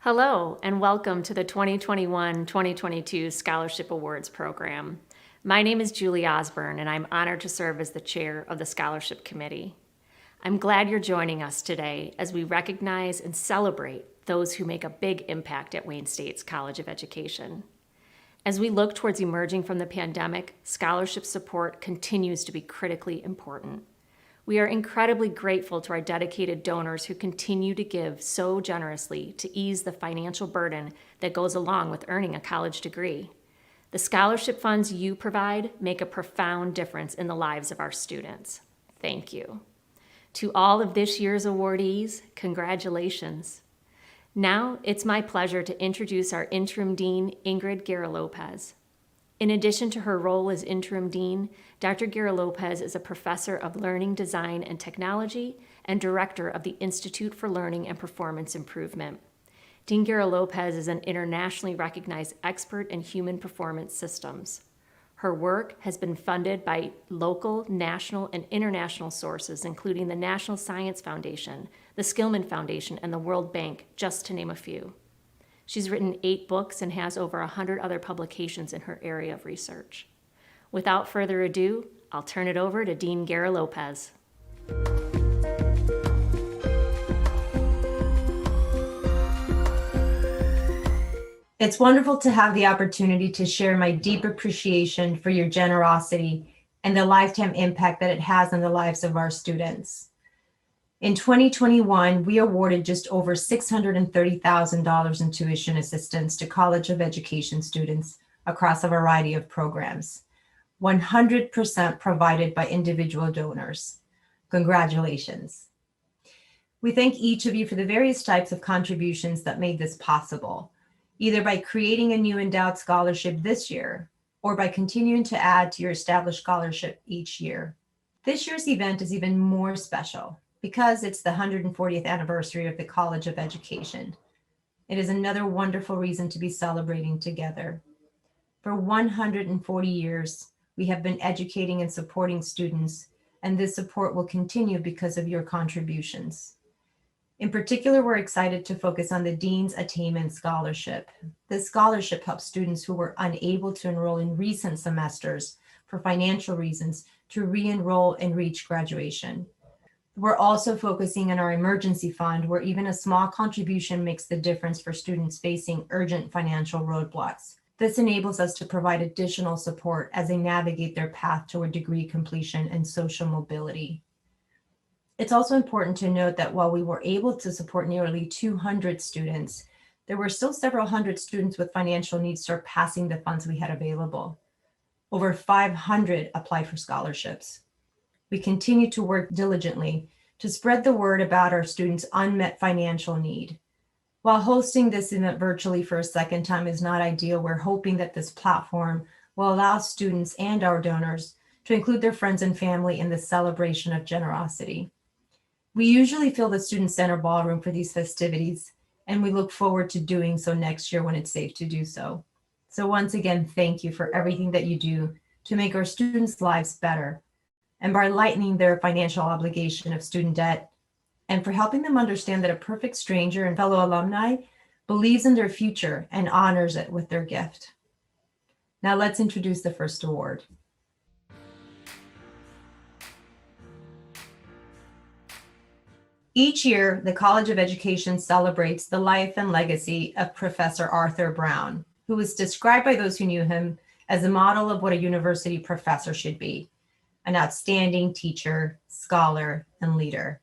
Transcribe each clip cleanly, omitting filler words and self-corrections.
Hello, and welcome to the 2021-2022 Scholarship Awards Program. My name is Julie Osborne, and I'm honored to serve as the chair of the Scholarship Committee. I'm glad you're joining us today as we recognize and celebrate those who make a big impact at Wayne State's College of Education. As we look towards emerging from the pandemic, scholarship support continues to be critically important. We are incredibly grateful to our dedicated donors who continue to give so generously to ease the financial burden that goes along with earning a college degree. The scholarship funds you provide make a profound difference in the lives of our students. Thank you. To all of this year's awardees, congratulations. Now it's my pleasure to introduce our interim dean, Ingrid Guerra-Lopez. In addition to her role as interim dean, Dr. Guerra-Lopez is a professor of learning design and technology and director of the Institute for Learning and Performance Improvement. Dean Guerra-Lopez is an internationally recognized expert in human performance systems. Her work has been funded by local, national, and international sources, including the National Science Foundation, the Skillman Foundation, and the World Bank, just to name a few. She's written 8 books and has over 100 other publications in her area of research. Without further ado, I'll turn it over to Dean Guerra-Lopez. It's wonderful to have the opportunity to share my deep appreciation for your generosity and the lifetime impact that it has on the lives of our students. In 2021, we awarded just over $630,000 in tuition assistance to College of Education students across a variety of programs, 100% provided by individual donors. Congratulations. We thank each of you for the various types of contributions that made this possible, either by creating a new endowed scholarship this year or by continuing to add to your established scholarship each year. This year's event is even more special because it's the 140th anniversary of the College of Education. It is another wonderful reason to be celebrating together. For 140 years, we have been educating and supporting students, and this support will continue because of your contributions. In particular, we're excited to focus on the Dean's Attainment Scholarship. This scholarship helps students who were unable to enroll in recent semesters for financial reasons to re-enroll and reach graduation. We're also focusing on our emergency fund, where even a small contribution makes the difference for students facing urgent financial roadblocks. This enables us to provide additional support as they navigate their path toward degree completion and social mobility. It's also important to note that while we were able to support nearly 200 students, there were still several hundred students with financial needs surpassing the funds we had available. Over 500 applied for scholarships. We continue to work diligently to spread the word about our students' unmet financial need. While hosting this event virtually for a second time is not ideal, we're hoping that this platform will allow students and our donors to include their friends and family in the celebration of generosity. We usually fill the Student Center ballroom for these festivities, and we look forward to doing so next year when it's safe to do so. So once again, thank you for everything that you do to make our students' lives better, and by lightening their financial obligation of student debt, and for helping them understand that a perfect stranger and fellow alumni believes in their future and honors it with their gift. Now let's introduce the first award. Each year, the College of Education celebrates the life and legacy of Professor Arthur Brown, who was described by those who knew him as a model of what a university professor should be: an outstanding teacher, scholar, and leader.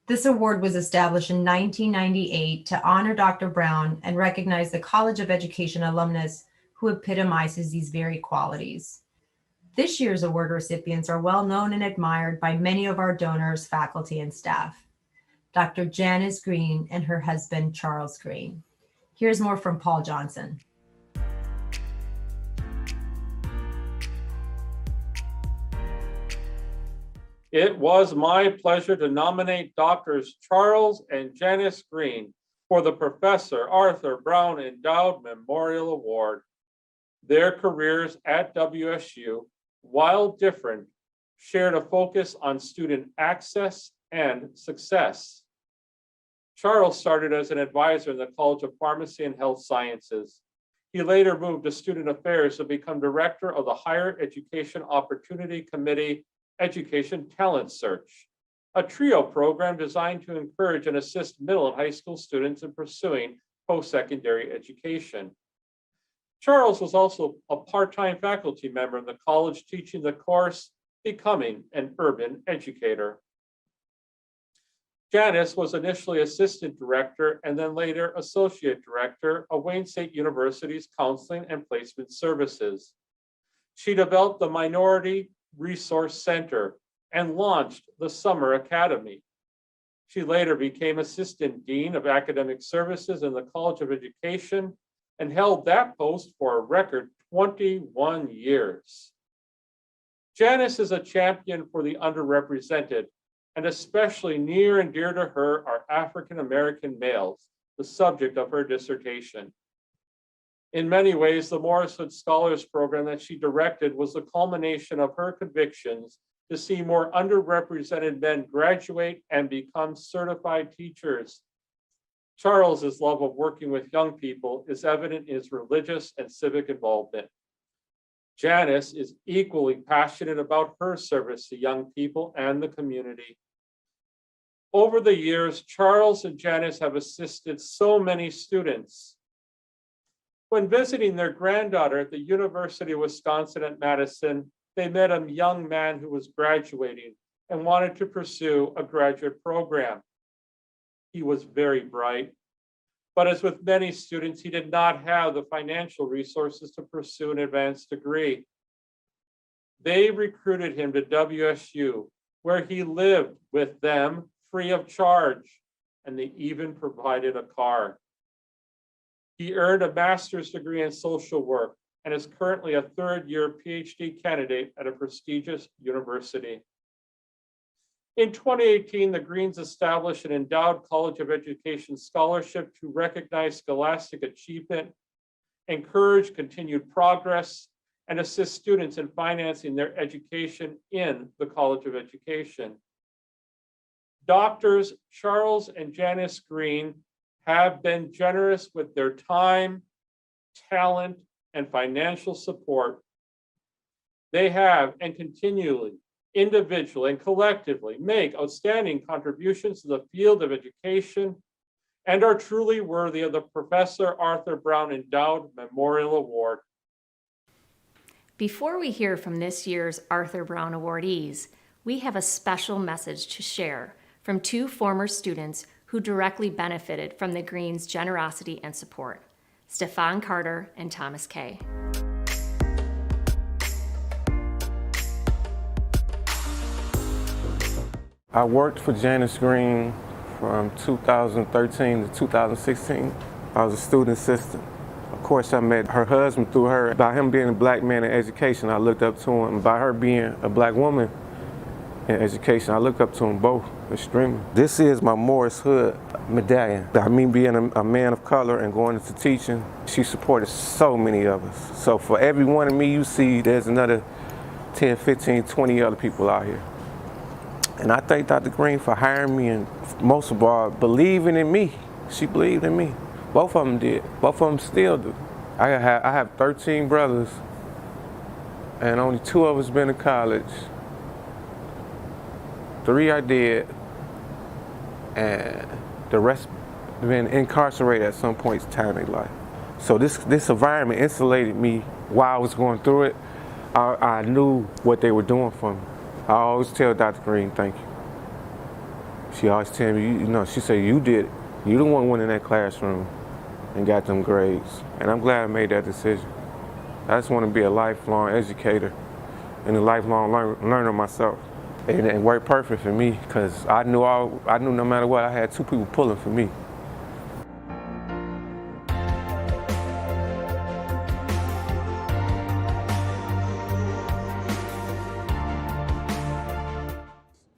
This award was established in 1998 to honor Dr. Brown and recognize the College of Education alumnus who epitomizes these very qualities. This year's award recipients are well known and admired by many of our donors, faculty, and staff. Dr. Janice Green and her husband, Charles Green. Here's more from Paul Johnson. It was my pleasure to nominate Doctors Charles and Janice Green for the Professor Arthur Brown Endowed Memorial Award. Their careers at WSU, while different, shared a focus on student access and success. Charles started as an advisor in the College of Pharmacy and Health Sciences. He later moved to Student Affairs to become director of the Higher Education Opportunity Committee Education Talent Search, a TRIO program designed to encourage and assist middle and high school students in pursuing post-secondary education. Charles was also a part-time faculty member in the college teaching the course Becoming an Urban Educator. Janice was initially assistant director and then later associate director of Wayne State University's Counseling and Placement Services. She developed the Minority Resource Center and launched the Summer Academy. She later became assistant dean of academic services in the College of Education and held that post for a record 21 years. Janice is a champion for the underrepresented, and especially near and dear to her are African American males, the subject of her dissertation. In many ways, the Morris Hood Scholars Program that she directed was the culmination of her convictions to see more underrepresented men graduate and become certified teachers. Charles's love of working with young people is evident in his religious and civic involvement. Janice is equally passionate about her service to young people and the community. Over the years, Charles and Janice have assisted so many students. When visiting their granddaughter at the University of Wisconsin at Madison, they met a young man who was graduating and wanted to pursue a graduate program. He was very bright, but as with many students, he did not have the financial resources to pursue an advanced degree. They recruited him to WSU, where he lived with them free of charge, and they even provided a car. He earned a master's degree in social work and is currently a third-year PhD candidate at a prestigious university. In 2018, the Greens established an endowed College of Education scholarship to recognize scholastic achievement, encourage continued progress, and assist students in financing their education in the College of Education. Doctors Charles and Janice Green have been generous with their time, talent, and financial support. They have and continually, individually and collectively make outstanding contributions to the field of education and are truly worthy of the Professor Arthur Brown Endowed Memorial Award. Before we hear from this year's Arthur Brown awardees, we have a special message to share from two former students who directly benefited from the Greens' generosity and support, Stefan Carter and Thomas Kay. I worked for Janice Green from 2013 to 2016. I was a student assistant. Of course, I met her husband through her. By him being a black man in education, I looked up to him. By her being a black woman in education, I looked up to them both extremely. This is my Morris Hood medallion. I mean, being a man of color and going into teaching, she supported so many of us. So for every one of me you see, there's another 10, 15, 20 other people out here. And I thank Dr. Green for hiring me and most of all, believing in me. She believed in me. Both of them did. Both of them still do. I have 13 brothers and only 2 of us been to college. 3 I did, and the rest been incarcerated at some point in time in their life. So this environment insulated me while I was going through it. I knew what they were doing for me. I always tell Dr. Green, thank you. She always tell me, she said, you did it. You the one went in that classroom and got them grades. And I'm glad I made that decision. I just want to be a lifelong educator and a lifelong learner myself. And it worked perfect for me because I knew no matter what, I had 2 people pulling for me.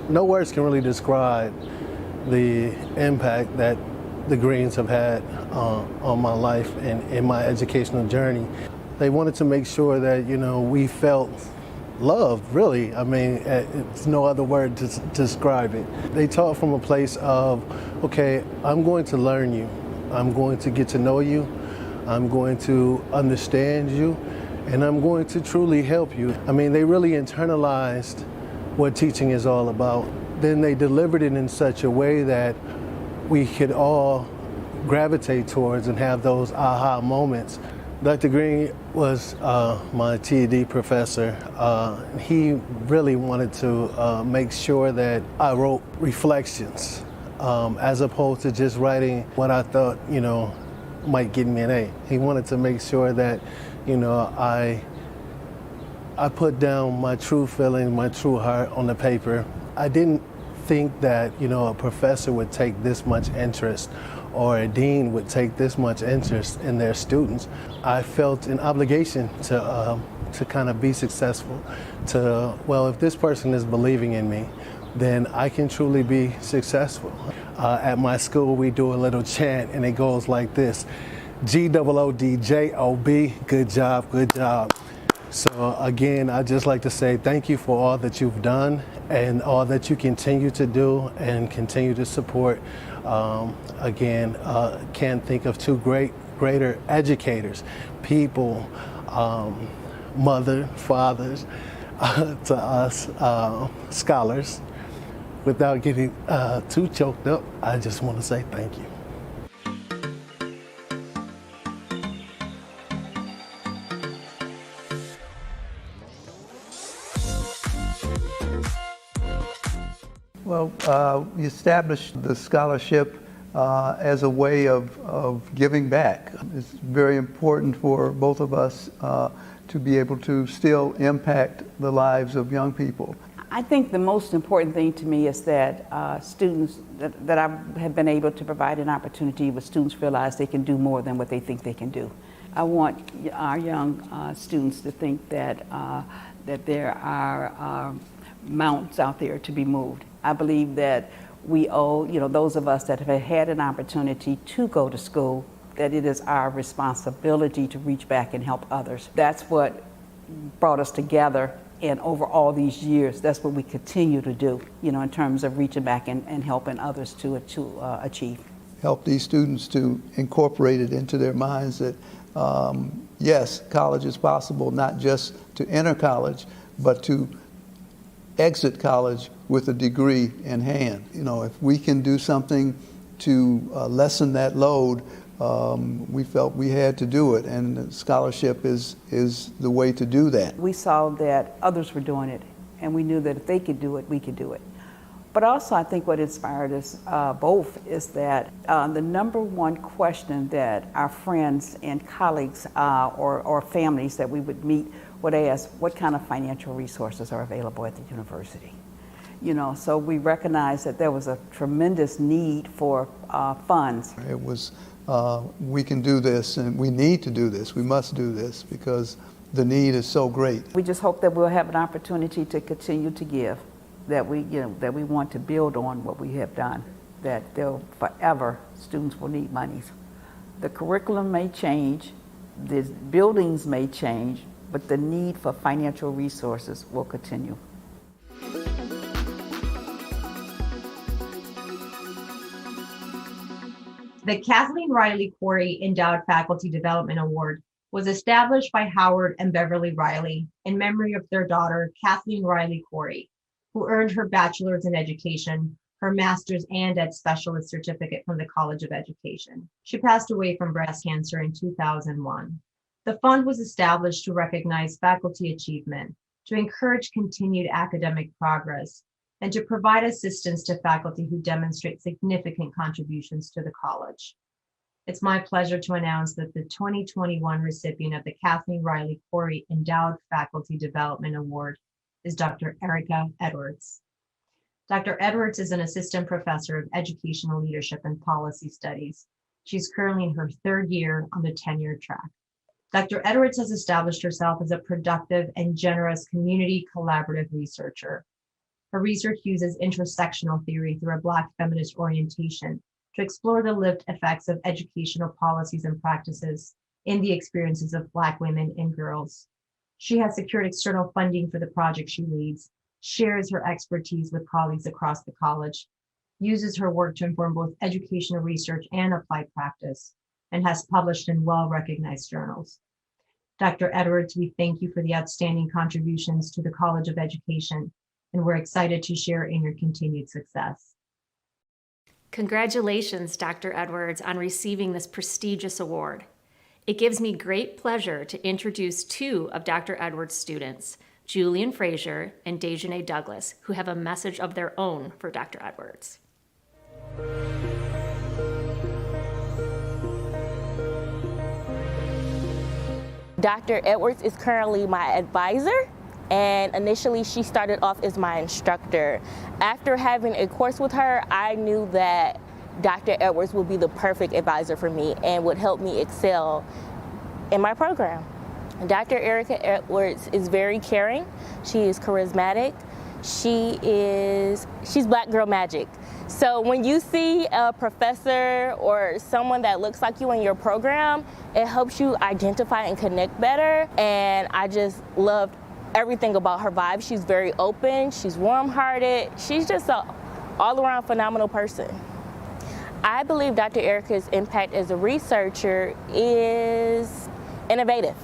No words can really describe the impact that the Greens have had on my life and in my educational journey. They wanted to make sure that, we felt love, really. I mean, it's no other word to describe it. They taught from a place of, okay, I'm going to learn you. I'm going to get to know you. I'm going to understand you. And I'm going to truly help you. I mean, they really internalized what teaching is all about. Then they delivered it in such a way that we could all gravitate towards and have those aha moments. Dr. Green was my TED professor. He really wanted to make sure that I wrote reflections as opposed to just writing what I thought, might get me an A. He wanted to make sure that, I put down my true feeling, my true heart on the paper. I didn't think that, a professor would take this much interest or a dean would take this much interest in their students. I felt an obligation to kind of be successful, if this person is believing in me, then I can truly be successful. At my school, we do a little chant and it goes like this: GOODJOB, good job, good job. So again, I'd just like to say thank you for all that you've done and all that you continue to do and continue to support. Can't think of two greater educators, people, mother, fathers, to us scholars. Without getting too choked up, I just want to say thank you. Well, we established the scholarship as a way of giving back. It's very important for both of us to be able to still impact the lives of young people. I think the most important thing to me is that students, that I have been able to provide an opportunity where students realize they can do more than what they think they can do. I want our young students to think that there are mountains out there to be moved. I believe that we owe, those of us that have had an opportunity to go to school, that it is our responsibility to reach back and help others. That's what brought us together, and over all these years, that's what we continue to do, in terms of reaching back and helping others to achieve. Help these students to incorporate it into their minds that, yes, college is possible, not just to enter college, but to exit college with a degree in hand. If we can do something to lessen that load, we felt we had to do it, and scholarship is the way to do that. We saw that others were doing it, and we knew that if they could do it, we could do it. But also, I think what inspired us both is that the number one question that our friends and colleagues or families that we would meet would ask, what kind of financial resources are available at the university? So we recognized that there was a tremendous need for funds. It was, we can do this, and we need to do this. We must do this because the need is so great. We just hope that we'll have an opportunity to continue to give, that we want to build on what we have done, that they'll forever, students will need monies. The curriculum may change, the buildings may change, but the need for financial resources will continue. The Kathleen Riley Corey Endowed Faculty Development Award was established by Howard and Beverly Riley in memory of their daughter, Kathleen Riley Corey, who earned her bachelor's in education, her master's and ed specialist certificate from the College of Education. She passed away from breast cancer in 2001. The fund was established to recognize faculty achievement, to encourage continued academic progress, and to provide assistance to faculty who demonstrate significant contributions to the college. It's my pleasure to announce that the 2021 recipient of the Kathleen Riley Corey Endowed Faculty Development Award is Dr. Erica Edwards. Dr. Edwards is an assistant professor of educational leadership and policy studies. She's currently in her third year on the tenure track. Dr. Edwards has established herself as a productive and generous community collaborative researcher. Her research uses intersectional theory through a Black feminist orientation to explore the lived effects of educational policies and practices in the experiences of Black women and girls. She has secured external funding for the project she leads, shares her expertise with colleagues across the college, uses her work to inform both educational research and applied practice, and has published in well-recognized journals. Dr. Edwards, we thank you for the outstanding contributions to the College of Education, and we're excited to share in your continued success. Congratulations, Dr. Edwards, on receiving this prestigious award. It gives me great pleasure to introduce two of Dr. Edwards' students, Julian Frazier and Dejanay Douglas, who have a message of their own for Dr. Edwards. Dr. Edwards is currently my advisor, and initially she started off as my instructor. After having a course with her, I knew that Dr. Edwards would be the perfect advisor for me and would help me excel in my program. Dr. Erica Edwards is very caring. She is charismatic. She's Black girl magic. So when you see a professor or someone that looks like you in your program, it helps you identify and connect better. And I just loved everything about her vibe. She's very open, she's warm-hearted. She's just an all-around phenomenal person. I believe Dr. Erica's impact as a researcher is innovative.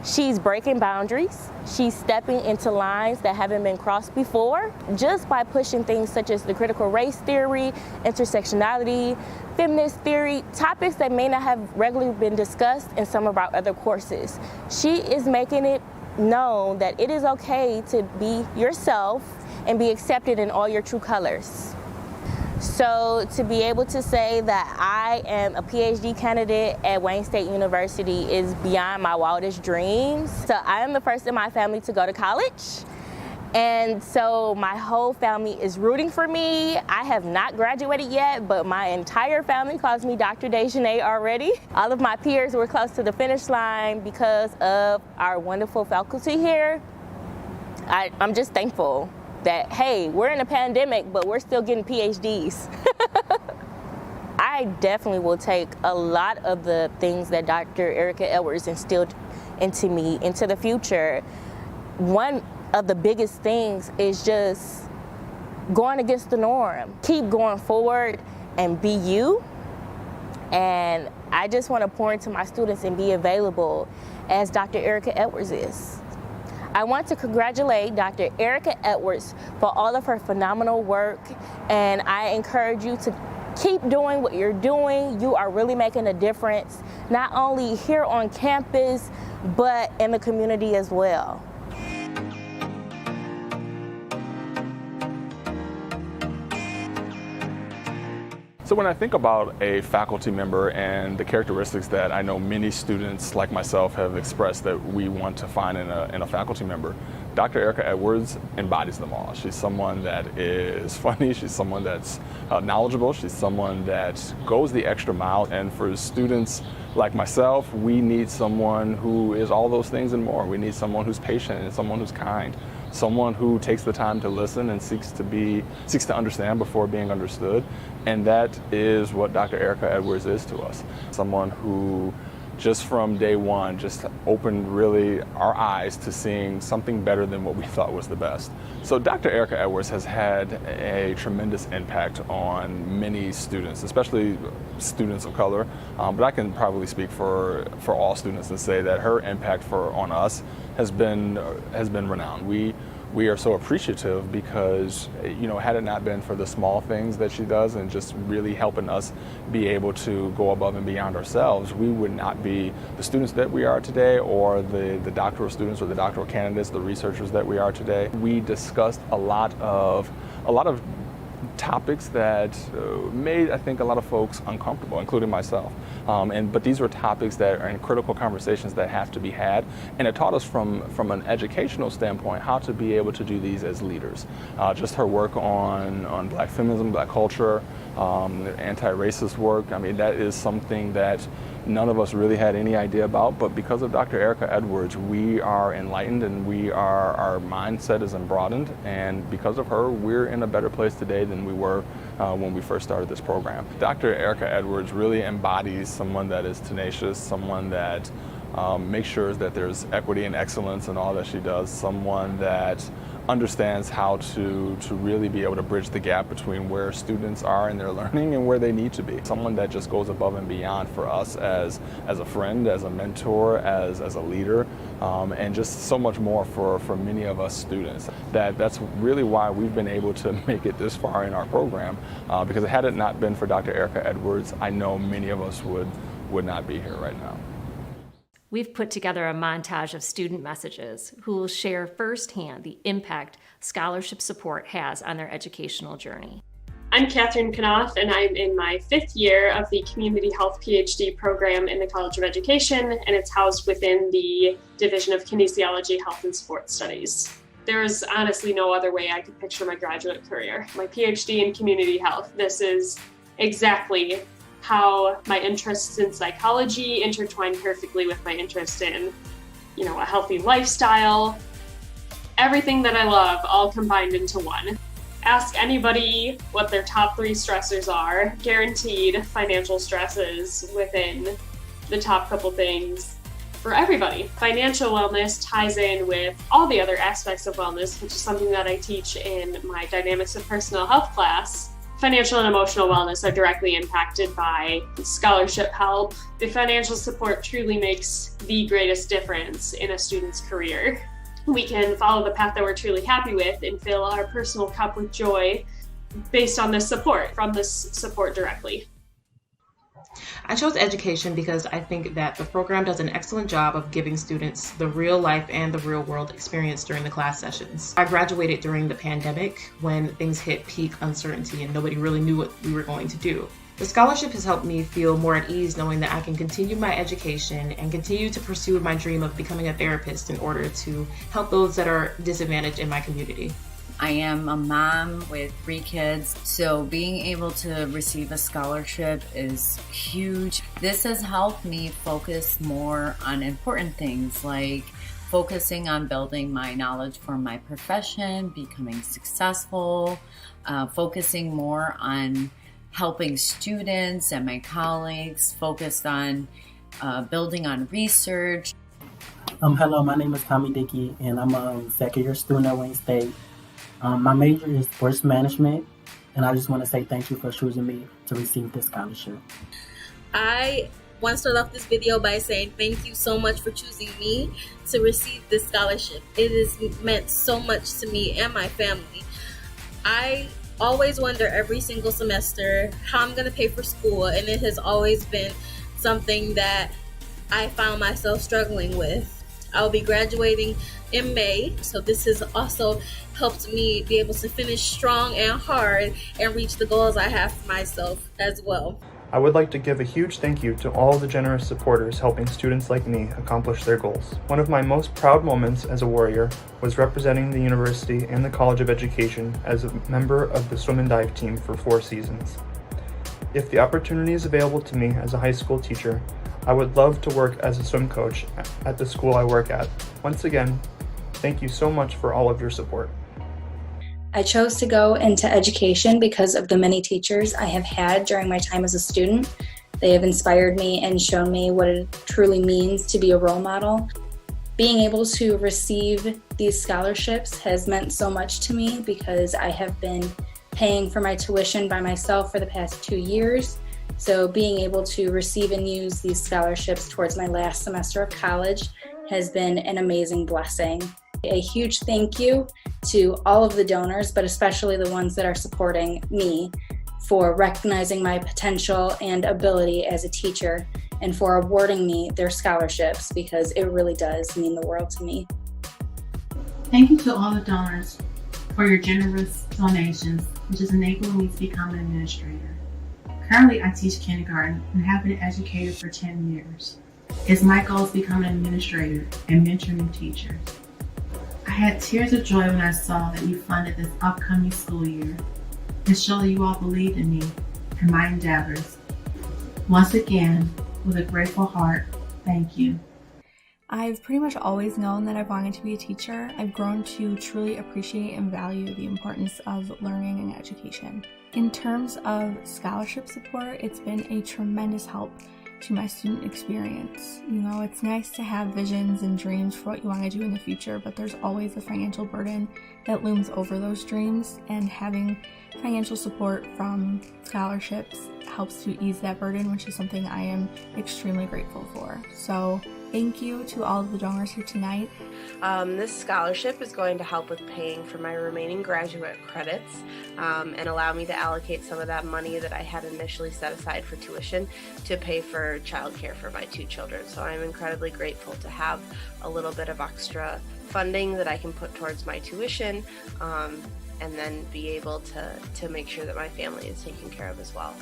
She's breaking boundaries. She's stepping into lines that haven't been crossed before, just by pushing things such as the critical race theory, intersectionality, feminist theory, topics that may not have regularly been discussed in some of our other courses. She is making it known that it is okay to be yourself and be accepted in all your true colors. So to be able to say that I am a PhD candidate at Wayne State University is beyond my wildest dreams. So I am the first in my family to go to college. And so my whole family is rooting for me. I have not graduated yet, but my entire family calls me Dr. Dejanay already. All of my peers were close to the finish line because of our wonderful faculty here. I'm just thankful that, hey, we're in a pandemic, but we're still getting PhDs. I definitely will take a lot of the things that Dr. Erica Edwards instilled into me into the future. One of the biggest things is just going against the norm. Keep going forward and be you. And I just want to pour into my students and be available as Dr. Erica Edwards is. I want to congratulate Dr. Erica Edwards for all of her phenomenal work, and I encourage you to keep doing what you're doing. You are really making a difference, not only here on campus, but in the community as well. So when I think about a faculty member and the characteristics that I know many students like myself have expressed that we want to find in a faculty member, Dr. Erica Edwards embodies them all. She's someone that is funny, she's someone that's knowledgeable, she's someone that goes the extra mile. And for students like myself, we need someone who is all those things and more. We need someone who's patient and someone who's kind. Someone who takes the time to listen and seeks to understand before being understood. And that is what Dr. Erica Edwards is to us. Someone who just from day one just opened really our eyes to seeing something better than what we thought was the best. So Dr. Erica Edwards has had a tremendous impact on many students, especially students of color, but I can probably speak for all students and say that her impact on us has been renowned. We are so appreciative because, had it not been for the small things that she does and just really helping us be able to go above and beyond ourselves, we would not be the students that we are today, or the doctoral students or the doctoral candidates, the researchers that we are today. We discussed a lot of topics that made, I think, a lot of folks uncomfortable, including myself. But these were topics that are in critical conversations that have to be had, and it taught us from an educational standpoint how to be able to do these as leaders. Just her work on Black feminism, Black culture, anti-racist work. I mean, that is something that none of us really had any idea about, but because of Dr. Erica Edwards, we are enlightened and our mindset is broadened, and because of her, we're in a better place today than we were when we first started this program. Dr. Erica Edwards really embodies someone that is tenacious, someone that make sure that there's equity and excellence in all that she does, someone that understands how to really be able to bridge the gap between where students are in their learning and where they need to be. Someone that just goes above and beyond for us as a friend, as a mentor, as a leader, and just so much more for many of us students. That's really why we've been able to make it this far in our program, because had it not been for Dr. Erica Edwards, I know many of us would not be here right now. We've put together a montage of student messages who will share firsthand the impact scholarship support has on their educational journey. I'm Catherine Knopf, and I'm in my 5th year of the Community Health PhD program in the College of Education, and it's housed within the Division of Kinesiology, Health and Sports Studies. There's honestly no other way I could picture my graduate career. My PhD in community health. This is exactly how my interests in psychology intertwine perfectly with my interest in, a healthy lifestyle. Everything that I love all combined into one. Ask anybody what their top 3 stressors are. Guaranteed financial stresses within the top couple things for everybody. Financial wellness ties in with all the other aspects of wellness, which is something that I teach in my Dynamics of Personal Health class. Financial and emotional wellness are directly impacted by scholarship help. The financial support truly makes the greatest difference in a student's career. We can follow the path that we're truly happy with and fill our personal cup with joy based on this support, from this support directly. I chose education because I think that the program does an excellent job of giving students the real life and the real world experience during the class sessions. I graduated during the pandemic when things hit peak uncertainty and nobody really knew what we were going to do. The scholarship has helped me feel more at ease knowing that I can continue my education and continue to pursue my dream of becoming a therapist in order to help those that are disadvantaged in my community. I am a mom with 3 kids, so being able to receive a scholarship is huge. This has helped me focus more on important things like focusing on building my knowledge for my profession, becoming successful, focusing more on helping students and my colleagues, focused on building on research. Hello, my name is Tommy Dickey, and I'm a second-year student at Wayne State. My major is sports management, and I just want to say thank you for choosing me to receive this scholarship. I want to start off this video by saying thank you so much for choosing me to receive this scholarship. It has meant so much to me and my family. I always wonder every single semester how I'm going to pay for school, and it has always been something that I found myself struggling with. I'll be graduating in May, so this has also helped me be able to finish strong and hard and reach the goals I have for myself as well. I would like to give a huge thank you to all the generous supporters helping students like me accomplish their goals. One of my most proud moments as a Warrior was representing the university and the College of Education as a member of the swim and dive team for 4 seasons. If the opportunity is available to me as a high school teacher, I would love to work as a swim coach at the school I work at. Once again, thank you so much for all of your support. I chose to go into education because of the many teachers I have had during my time as a student. They have inspired me and shown me what it truly means to be a role model. Being able to receive these scholarships has meant so much to me because I have been paying for my tuition by myself for the past 2 years. So being able to receive and use these scholarships towards my last semester of college has been an amazing blessing. A huge thank you to all of the donors, but especially the ones that are supporting me, for recognizing my potential and ability as a teacher and for awarding me their scholarships, because it really does mean the world to me. Thank you to all the donors for your generous donations, which is enabling me to become an administrator. Currently, I teach kindergarten and have been an educator for 10 years. It's my goal to become an administrator and mentor new teachers. I had tears of joy when I saw that you funded this upcoming school year and show that you all believed in me and my endeavors. Once again, with a grateful heart, thank you. I've pretty much always known that I've wanted to be a teacher. I've grown to truly appreciate and value the importance of learning and education. In terms of scholarship support, it's been a tremendous help to my student experience. You know, it's nice to have visions and dreams for what you want to do in the future, but there's always a financial burden that looms over those dreams, and having financial support from scholarships helps to ease that burden, which is something I am extremely grateful for. So thank you to all of the donors here tonight. This scholarship is going to help with paying for my remaining graduate credits and allow me to allocate some of that money that I had initially set aside for tuition to pay for childcare for my 2 children. So I'm incredibly grateful to have a little bit of extra funding that I can put towards my tuition and then be able to make sure that my family is taken care of as well.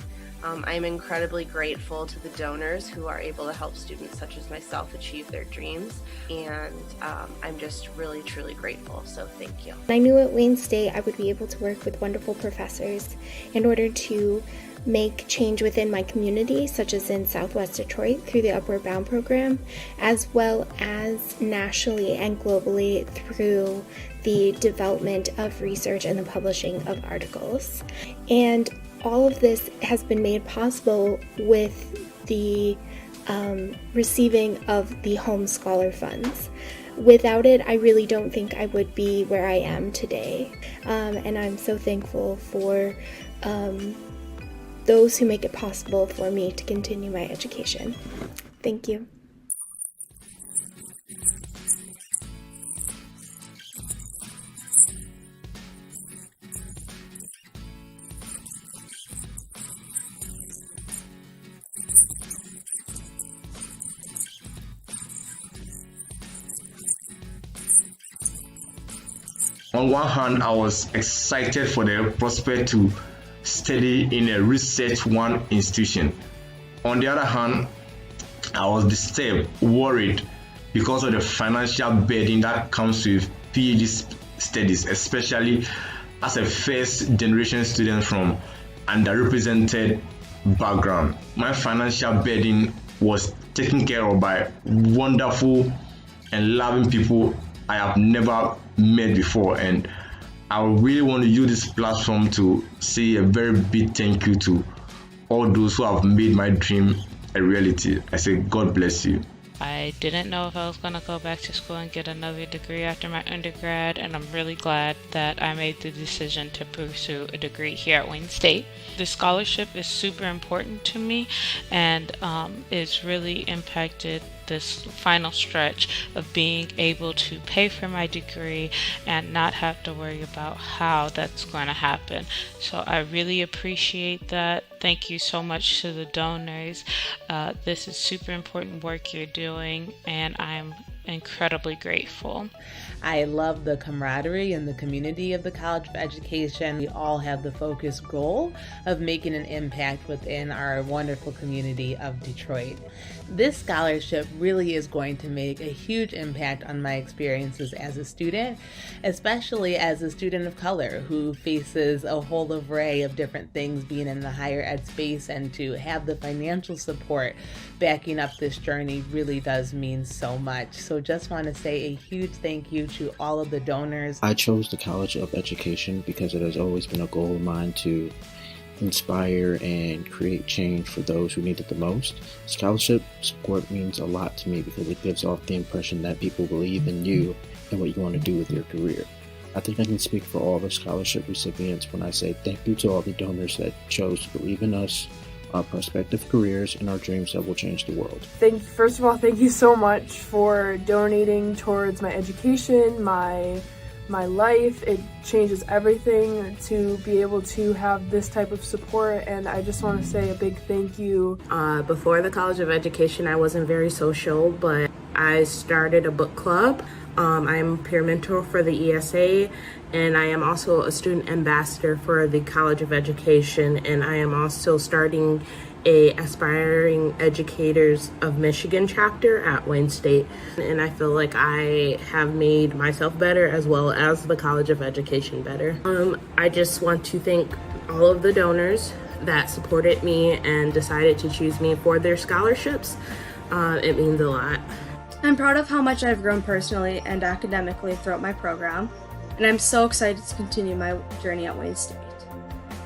I'm incredibly grateful to the donors who are able to help students such as myself achieve their dreams, and I'm just really, truly grateful, so thank you. I knew at Wayne State I would be able to work with wonderful professors in order to make change within my community, such as in Southwest Detroit through the Upward Bound program, as well as nationally and globally through the development of research and the publishing of articles. And all of this has been made possible with the receiving of the Home Scholar Funds. Without it, I really don't think I would be where I am today. And I'm so thankful for those who make it possible for me to continue my education. Thank you. On one hand, I was excited for the prospect to study in a Research One institution. On the other hand, I was disturbed, worried because of the financial burden that comes with PhD studies, especially as a first generation student from underrepresented background. My financial burden was taken care of by wonderful and loving people I have never met before, and I really want to use this platform to say a very big thank you to all those who have made my dream a reality. I say God bless you. I didn't know if I was going to go back to school and get another degree after my undergrad, and I'm really glad that I made the decision to pursue a degree here at Wayne State. The scholarship is super important to me, and it's really impacted this final stretch of being able to pay for my degree and not have to worry about how that's going to happen. So I really appreciate that. Thank you so much to the donors. This is super important work you're doing, and I'm incredibly grateful. I love the camaraderie and the community of the College of Education. We all have the focused goal of making an impact within our wonderful community of Detroit. This scholarship really is going to make a huge impact on my experiences as a student, especially as a student of color who faces a whole array of different things being in the higher ed space, and to have the financial support backing up this journey really does mean so much. So just want to say a huge thank you to all of the donors. I chose the College of Education because it has always been a goal of mine to inspire and create change for those who need it the most. Scholarship support means a lot to me because it gives off the impression that people believe in you and what you want to do with your career. I think I can speak for all the scholarship recipients when I say thank you to all the donors that chose to believe in us, our prospective careers, and our dreams that will change the world. First of all, thank you so much for donating towards my education, my life. It changes everything to be able to have this type of support, and I just want to say a big thank you. Before the College of Education, I wasn't very social, but I started a book club. I'm peer mentor for the ESA, and I am also a student ambassador for the College of Education, and I am also starting a Aspiring Educators of Michigan chapter at Wayne State, and I feel like I have made myself better as well as the College of Education better. I just want to thank all of the donors that supported me and decided to choose me for their scholarships. It means a lot. I'm proud of how much I've grown personally and academically throughout my program, and I'm so excited to continue my journey at Wayne State.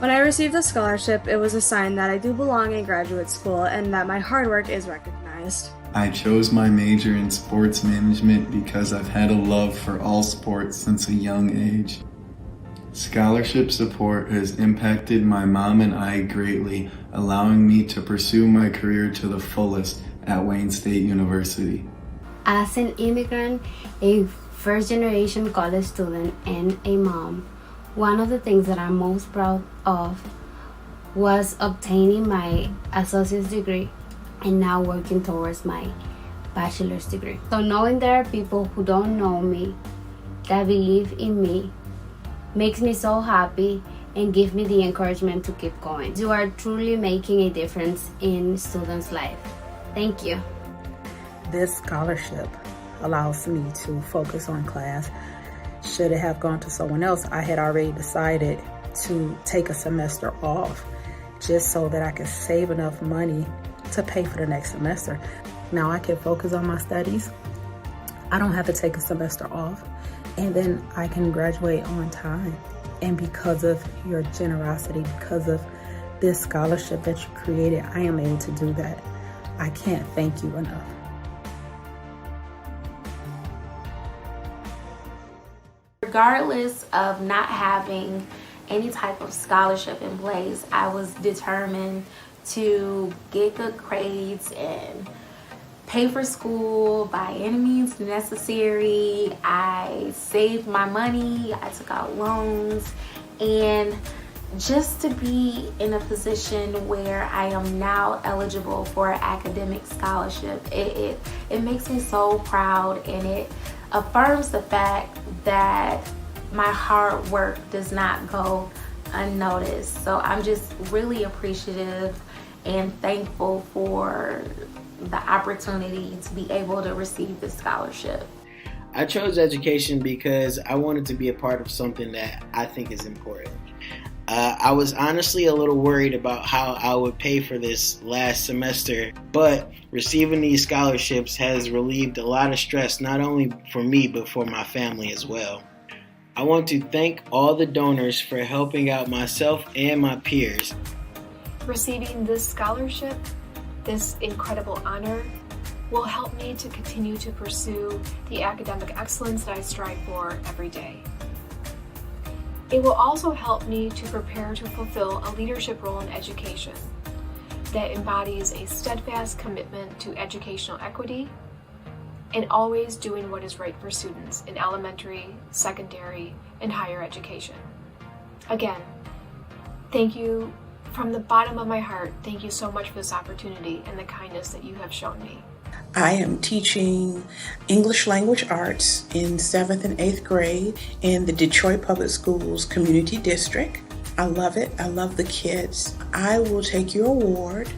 When I received the scholarship, it was a sign that I do belong in graduate school and that my hard work is recognized. I chose my major in sports management because I've had a love for all sports since a young age. Scholarship support has impacted my mom and I greatly, allowing me to pursue my career to the fullest at Wayne State University. As an immigrant, a first-generation college student, and a mom, one of the things that I'm most proud of was obtaining my associate's degree and now working towards my bachelor's degree. So knowing there are people who don't know me, that believe in me, makes me so happy and give me the encouragement to keep going. You are truly making a difference in students' life. Thank you. This scholarship allows me to focus on class. Should it have gone to someone else, I had already decided to take a semester off just so that I could save enough money to pay for the next semester. Now I can focus on my studies. I don't have to take a semester off, and then I can graduate on time. And because of your generosity, because of this scholarship that you created, I am able to do that. I can't thank you enough. Regardless of not having any type of scholarship in place, I was determined to get good grades and pay for school by any means necessary. I saved my money, I took out loans, and just to be in a position where I am now eligible for an academic scholarship, it makes me so proud, and it affirms the fact that my hard work does not go unnoticed. So I'm just really appreciative and thankful for the opportunity to be able to receive this scholarship. I chose education because I wanted to be a part of something that I think is important. I was honestly a little worried about how I would pay for this last semester, but receiving these scholarships has relieved a lot of stress, not only for me, but for my family as well. I want to thank all the donors for helping out myself and my peers. Receiving this scholarship, this incredible honor, will help me to continue to pursue the academic excellence that I strive for every day. It will also help me to prepare to fulfill a leadership role in education that embodies a steadfast commitment to educational equity and always doing what is right for students in elementary, secondary, and higher education. Again, thank you from the bottom of my heart. Thank you so much for this opportunity and the kindness that you have shown me. I am teaching English language arts in 7th and 8th grade in the Detroit Public Schools Community District. I love it. I love the kids. I will take your award,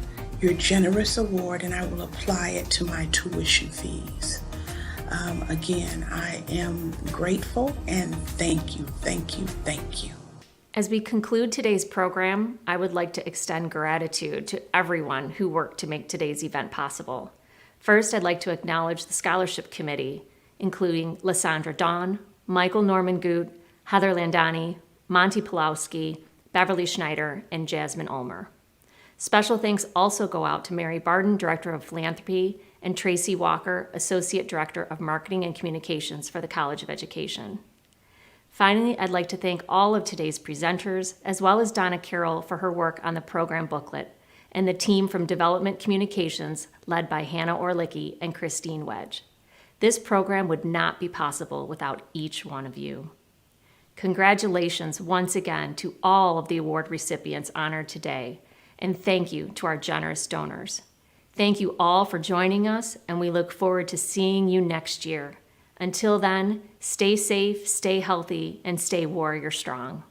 your generous award, and I will apply it to my tuition fees. Again, I am grateful and thank you, thank you, thank you. As we conclude today's program, I would like to extend gratitude to everyone who worked to make today's event possible. First, I'd like to acknowledge the Scholarship Committee, including Lysandra Dawn, Michael Norman Goot, Heather Landani, Monty Pulowski, Beverly Schneider, and Jasmine Ulmer. Special thanks also go out to Mary Barden, Director of Philanthropy, and Tracy Walker, Associate Director of Marketing and Communications for the College of Education. Finally, I'd like to thank all of today's presenters, as well as Donna Carroll for her work on the program booklet, and the team from Development Communications led by Hannah Orlicki and Christine Wedge. This program would not be possible without each one of you. Congratulations once again to all of the award recipients honored today, and thank you to our generous donors. Thank you all for joining us, and we look forward to seeing you next year. Until then, stay safe, stay healthy, and stay warrior strong.